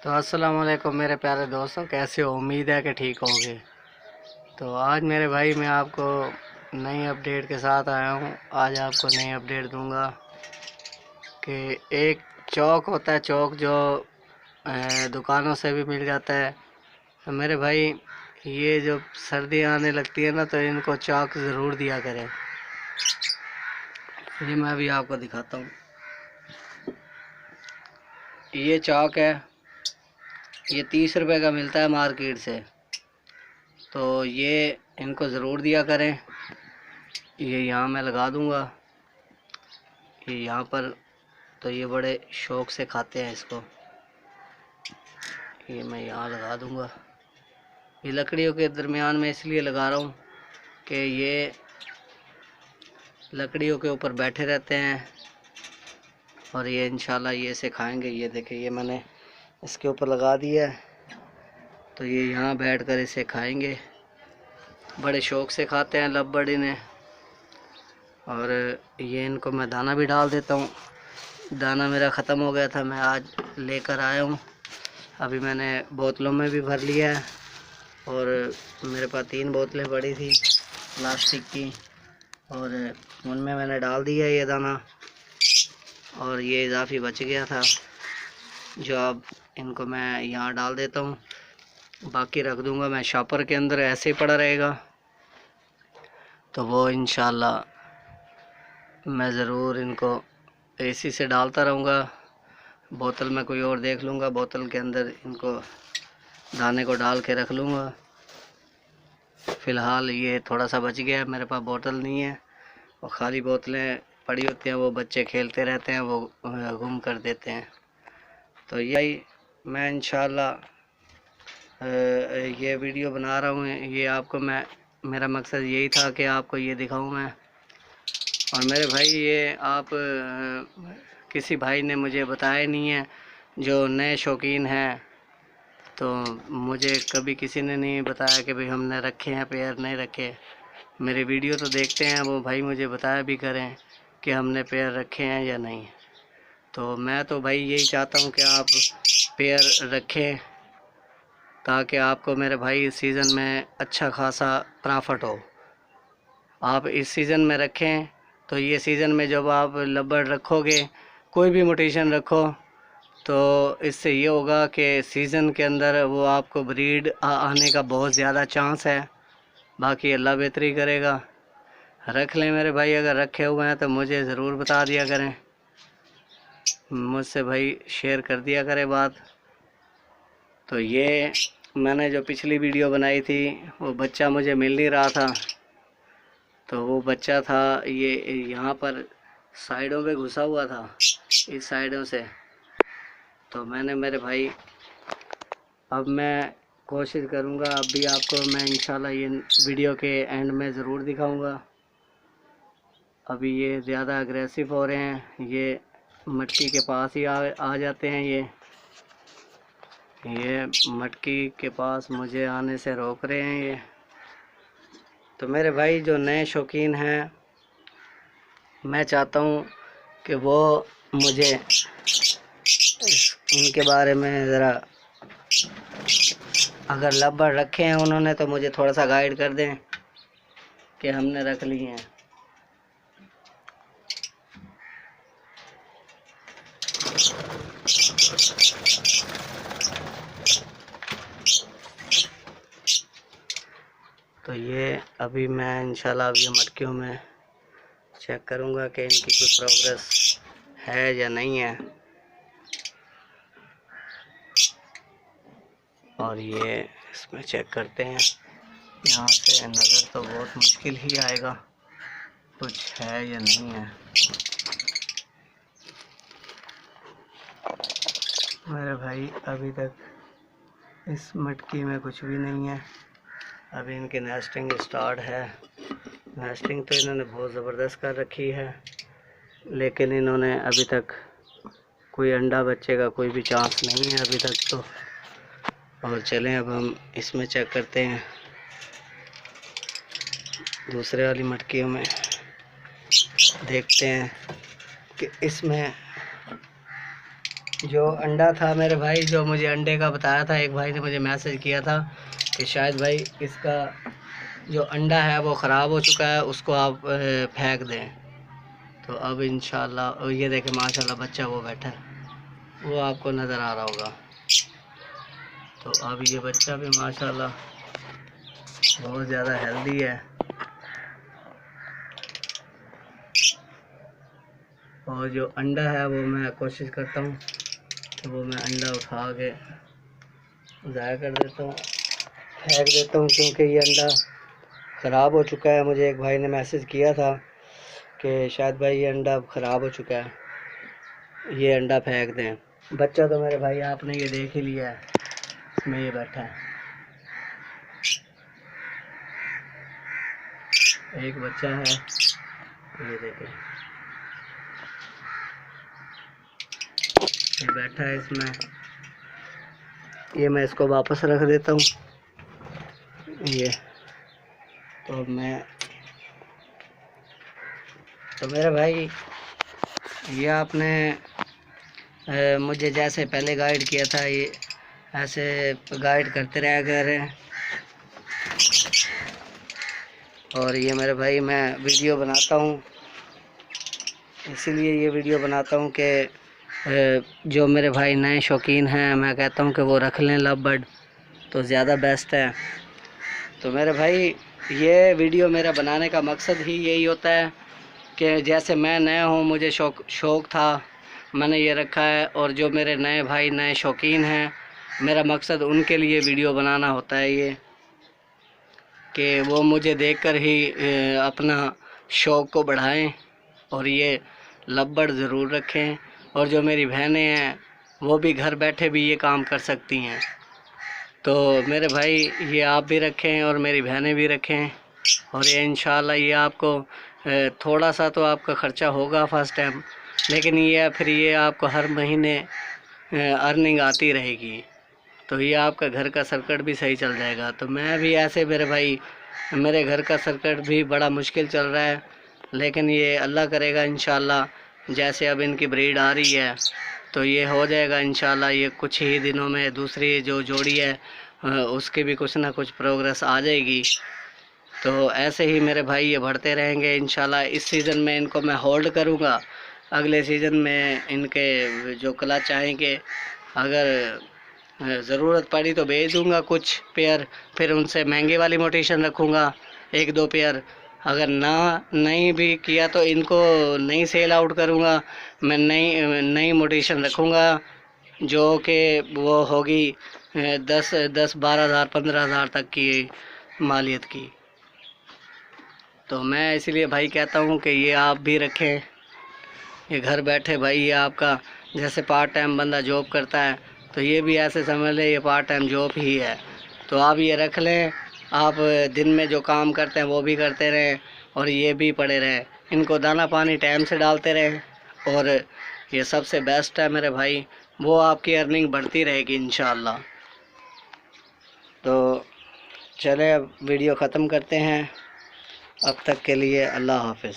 तो अस्सलाम वालेकुम मेरे प्यारे दोस्तों, कैसे हो? उम्मीद है कि ठीक होंगे। तो आज मेरे भाई मैं आपको नई अपडेट के साथ आया हूँ। आज आपको नई अपडेट दूंगा कि एक चौक होता है, चौक जो दुकानों से भी मिल जाता है। तो मेरे भाई ये जो सर्दी आने लगती है ना, तो इनको चौक ज़रूर दिया करें। ये मैं भी आपको दिखाता हूँ। ये चौक है, ये 30 रुपए का मिलता है मार्केट से। तो ये इनको ज़रूर दिया करें। ये यहाँ मैं लगा दूँगा, ये यहाँ पर। तो ये बड़े शौक़ से खाते हैं इसको। ये मैं यहाँ लगा दूँगा। ये लकड़ियों के दरमियान में इसलिए लगा रहा हूँ कि ये लकड़ियों के ऊपर बैठे रहते हैं और ये इंशाल्लाह ये से खाएंगे। ये देखिए, ये मैंने इसके ऊपर लगा दिया है, तो ये यहाँ बैठकर इसे खाएंगे। बड़े शौक़ से खाते हैं लब्बड़ इन्हें। और ये इनको मैं दाना भी डाल देता हूँ। दाना मेरा ख़त्म हो गया था, मैं आज लेकर आया हूँ। अभी मैंने बोतलों में भी भर लिया है और मेरे पास 3 बोतलें पड़ी थी प्लास्टिक की, और उनमें मैंने डाल दिया ये दाना। और ये इजाफी बच गया था जो अब इनको मैं यहाँ डाल देता हूँ। बाकी रख दूँगा मैं शॉपर के अंदर, ऐसे ही पड़ा रहेगा। तो वो इंशाल्लाह मैं ज़रूर इनको एसी से डालता रहूँगा। बोतल में कोई और देख लूँगा, बोतल के अंदर इनको दाने को डाल के रख लूँगा। फ़िलहाल ये थोड़ा सा बच गया है, मेरे पास बोतल नहीं है। और ख़ाली बोतलें पड़ी होती हैं, वो बच्चे खेलते रहते हैं, वो गुम कर देते हैं। तो यही मैं इंशाल्लाह ये वीडियो बना रहा हूँ। ये आपको मेरा मकसद यही था कि आपको ये दिखाऊँ मैं। और मेरे भाई, ये आप किसी भाई ने मुझे बताया नहीं है जो नए शौकीन हैं। तो मुझे कभी किसी ने नहीं बताया कि भाई हमने रखे हैं पेयर, नहीं रखे। मेरे वीडियो तो देखते हैं वो भाई, मुझे बताया भी करें कि हमने पेयर रखे हैं या नहीं। तो मैं तो भाई यही चाहता हूँ कि आप पेयर रखें, ताकि आपको मेरे भाई इस सीज़न में अच्छा खासा प्रॉफिट हो। आप इस सीज़न में रखें तो ये सीज़न में जब आप लब्बड़ रखोगे, कोई भी म्यूटेशन रखो, तो इससे ये होगा कि सीज़न के अंदर वो आपको ब्रीड आने का बहुत ज़्यादा चांस है। बाकी अल्लाह बेहतरी करेगा। रख लें मेरे भाई, अगर रखे हुए हैं तो मुझे ज़रूर बता दिया करें, मुझसे भाई शेयर कर दिया करें बात। तो ये मैंने जो पिछली वीडियो बनाई थी, वो बच्चा मुझे मिल नहीं रहा था। तो वो बच्चा था ये यहाँ पर साइडों पे घुसा हुआ था, इस साइडों से। तो मैंने मेरे भाई, अब मैं कोशिश करूँगा, अब भी आपको मैं इंशाल्लाह ये वीडियो के एंड में ज़रूर दिखाऊँगा। अभी ये ज़्यादा अग्रेसिव हो रहे हैं, ये मटकी के पास ही आ जाते हैं। ये मटकी के पास मुझे आने से रोक रहे हैं ये। तो मेरे भाई जो नए शौकीन हैं, मैं चाहता हूँ कि वो मुझे इनके बारे में ज़रा, अगर लब्बड़ रखे हैं उन्होंने तो मुझे थोड़ा सा गाइड कर दें कि हमने रख लिए हैं। तो ये अभी मैं इंशाल्लाह अब ये मटकियों में चेक करूँगा कि इनकी कोई प्रोग्रेस है या नहीं है। और ये इसमें चेक करते हैं, यहाँ से नज़र तो बहुत मुश्किल ही आएगा कुछ है या नहीं है। मेरे भाई अभी तक इस मटकी में कुछ भी नहीं है। अभी इनकी नेस्टिंग स्टार्ट है। नेस्टिंग तो इन्होंने बहुत ज़बरदस्त कर रखी है, लेकिन इन्होंने अभी तक कोई अंडा बच्चे का कोई भी चांस नहीं है अभी तक तो। और चलें अब हम इसमें चेक करते हैं, दूसरे वाली मटकियों में देखते हैं कि इसमें जो अंडा था मेरे भाई, जो मुझे अंडे का बताया था, एक भाई ने मुझे मैसेज किया था कि शायद भाई इसका जो अंडा है वो ख़राब हो चुका है, उसको आप फेंक दें। तो अब इंशाल्लाह ये देखें माशाल्लाह बच्चा वो बैठा है, वो आपको नज़र आ रहा होगा। तो अब ये बच्चा भी माशाल्लाह बहुत ज़्यादा हेल्दी है। और जो अंडा है वो मैं कोशिश करता हूँ कि वो मैं अंडा उठा के ज़ाया कर देता हूँ, फेंक देता हूँ, क्योंकि ये अंडा ख़राब हो चुका है। मुझे एक भाई ने मैसेज किया था कि शायद भाई ये अंडा ख़राब हो चुका है, ये अंडा फेंक दें। बच्चा तो मेरे भाई आपने ये देख ही लिया है, इसमें ये बैठा है, एक बच्चा है, ये देखें ये बैठा है इसमें। ये मैं इसको वापस रख देता हूँ। ये तो मेरे भाई ये आपने मुझे जैसे पहले गाइड किया था, ये ऐसे गाइड करते रहा करें। और ये मेरे भाई मैं वीडियो बनाता हूँ, इसीलिए ये वीडियो बनाता हूँ कि जो मेरे भाई नए शौकीन हैं, मैं कहता हूँ कि वो रख लें लव बर्ड, तो ज़्यादा बेस्ट है। तो मेरे भाई ये वीडियो मेरा बनाने का मकसद ही यही होता है कि जैसे मैं नया हूँ, मुझे शौक़ था, मैंने ये रखा है। और जो मेरे नए भाई नए शौकीन हैं, मेरा मकसद उनके लिए वीडियो बनाना होता है ये, कि वो मुझे देखकर ही अपना शौक़ को बढ़ाएं और ये लव बर्ड ज़रूर रखें। और जो मेरी बहनें हैं वो भी घर बैठे भी ये काम कर सकती हैं। तो मेरे भाई ये आप भी रखें और मेरी बहनें भी रखें। और ये इंशाल्लाह ये आपको थोड़ा सा तो आपका ख़र्चा होगा फर्स्ट टाइम, लेकिन ये फिर ये आपको हर महीने अर्निंग आती रहेगी। तो ये आपका घर का सर्किट भी सही चल जाएगा। तो मैं भी ऐसे मेरे भाई, मेरे घर का सर्किट भी बड़ा मुश्किल चल रहा है, लेकिन ये अल्लाह करेगा इंशाल्लाह। जैसे अब इनकी ब्रीड आ रही है तो ये हो जाएगा इंशाल्लाह। ये कुछ ही दिनों में दूसरी जो जोड़ी है उसकी भी कुछ ना कुछ प्रोग्रेस आ जाएगी। तो ऐसे ही मेरे भाई ये बढ़ते रहेंगे इंशाल्लाह। इस सीज़न में इनको मैं होल्ड करूँगा, अगले सीज़न में इनके जो क्लच आएंगे, अगर ज़रूरत पड़ी तो भेज दूँगा कुछ पेयर, फिर उनसे महंगी वाली मोटेशन रखूँगा 1-2 पेयर। अगर नहीं भी किया तो इनको नहीं सेल आउट करूँगा, मैं नई मोटेशन रखूँगा जो कि वो होगी 10-12 हज़ार 15 हज़ार तक की मालियत की। तो मैं इसलिए भाई कहता हूँ कि ये आप भी रखें, ये घर बैठे भाई ये आपका जैसे पार्ट टाइम बंदा जॉब करता है, तो ये भी ऐसे समझ लें ये पार्ट टाइम जॉब ही है। तो आप ये रख लें, आप दिन में जो काम करते हैं वो भी करते रहें और ये भी पड़े रहें। इनको दाना पानी टाइम से डालते रहें और ये सबसे बेस्ट है मेरे भाई, वो आपकी अर्निंग बढ़ती रहेगी इंशाल्लाह। तो चलें अब वीडियो ख़त्म करते हैं, अब तक के लिए अल्लाह हाफ़िज़।